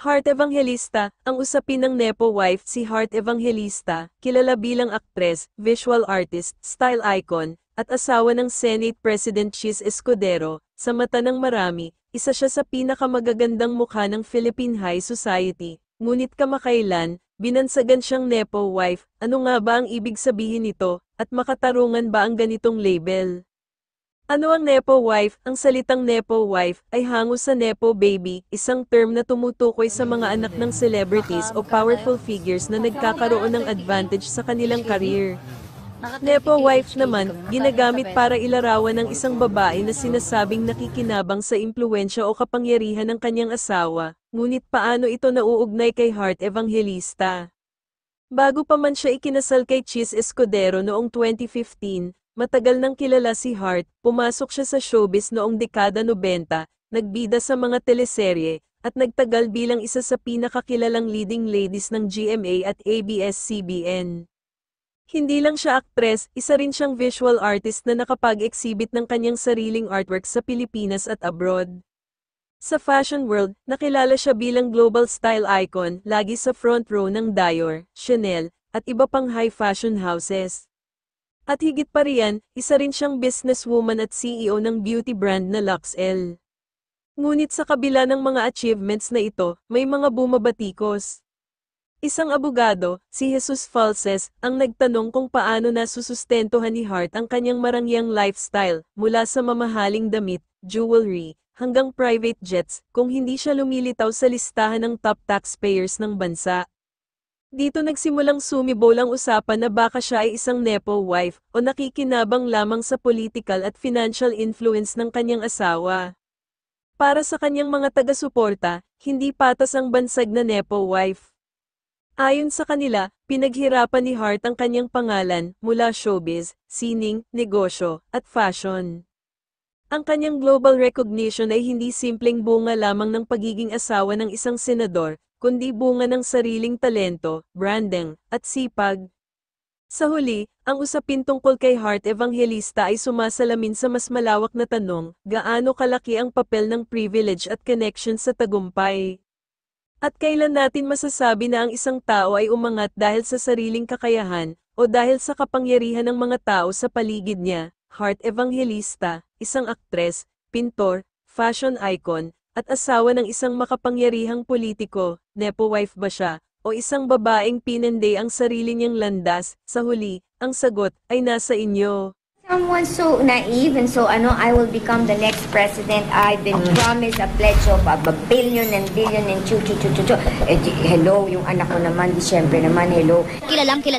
Heart Evangelista, ang usapin ng Nepo wife si Heart Evangelista, kilala bilang aktres, visual artist, style icon, at asawa ng Senate President Chis Escudero. Sa mata ng marami, isa siya sa pinakamagagandang mukha ng Philippine High Society. Ngunit kamakailan, binansagan siyang Nepo wife. Ano nga ba ang ibig sabihin nito, at makatarungan ba ang ganitong label? Ano ang Nepo wife? Ang salitang Nepo wife ay hango sa Nepo baby, isang term na tumutukoy sa mga anak ng celebrities o powerful figures na nagkakaroon ng advantage sa kanilang career. Nepo wife naman, ginagamit para ilarawan ng isang babae na sinasabing nakikinabang sa impluwensya o kapangyarihan ng kanyang asawa, ngunit paano ito nauugnay kay Heart Evangelista? Bago pa man siya ikinasal kay Chis Escudero noong 2015, matagal nang kilala si Heart, pumasok siya sa showbiz noong dekada 90, nagbida sa mga teleserye, at nagtagal bilang isa sa pinakakilalang leading ladies ng GMA at ABS-CBN. Hindi lang siya aktres, isa rin siyang visual artist na nakapag-exhibit ng kanyang sariling artwork sa Pilipinas at abroad. Sa fashion world, nakilala siya bilang global style icon, lagi sa front row ng Dior, Chanel, at iba pang high fashion houses. At higit pa riyan, isa rin siyang businesswoman at CEO ng beauty brand na Luxel. Ngunit sa kabila ng mga achievements na ito, may mga bumabatikos. Isang abogado, si Jesus Falses, ang nagtanong kung paano nasusustentuhan ni Heart ang kanyang marangyang lifestyle, mula sa mamahaling damit, jewelry, hanggang private jets, kung hindi siya lumilitaw sa listahan ng top taxpayers ng bansa. Dito nagsimulang sumibol ang usapan na baka siya ay isang Nepo wife o nakikinabang lamang sa political at financial influence ng kanyang asawa. Para sa kanyang mga taga-suporta, hindi patas ang bansag na Nepo wife. Ayon sa kanila, pinaghirapan ni Heart ang kanyang pangalan mula showbiz, sining, negosyo, at fashion. Ang kanyang global recognition ay hindi simpleng bunga lamang ng pagiging asawa ng isang senador, kundi bunga ng sariling talento, branding, at sipag. Sa huli, ang usapin tungkol kay Heart Evangelista ay sumasalamin sa mas malawak na tanong, gaano kalaki ang papel ng privilege at connection sa tagumpay? At kailan natin masasabi na ang isang tao ay umangat dahil sa sariling kakayahan, o dahil sa kapangyarihan ng mga tao sa paligid niya? Heart Evangelista, isang aktres, pintor, fashion icon, at asawa ng isang makapangyarihang politiko. Nepo wife ba siya, o isang babaeng pinanday ang sarili niyang landas? Sa huli, ang sagot ay nasa inyo. Someone so naive and so I will become the next president. I've been promised a pledge of a billion and billion and chu. Hello, yung anak ko naman, di syempre naman, hello. Kilalang kilala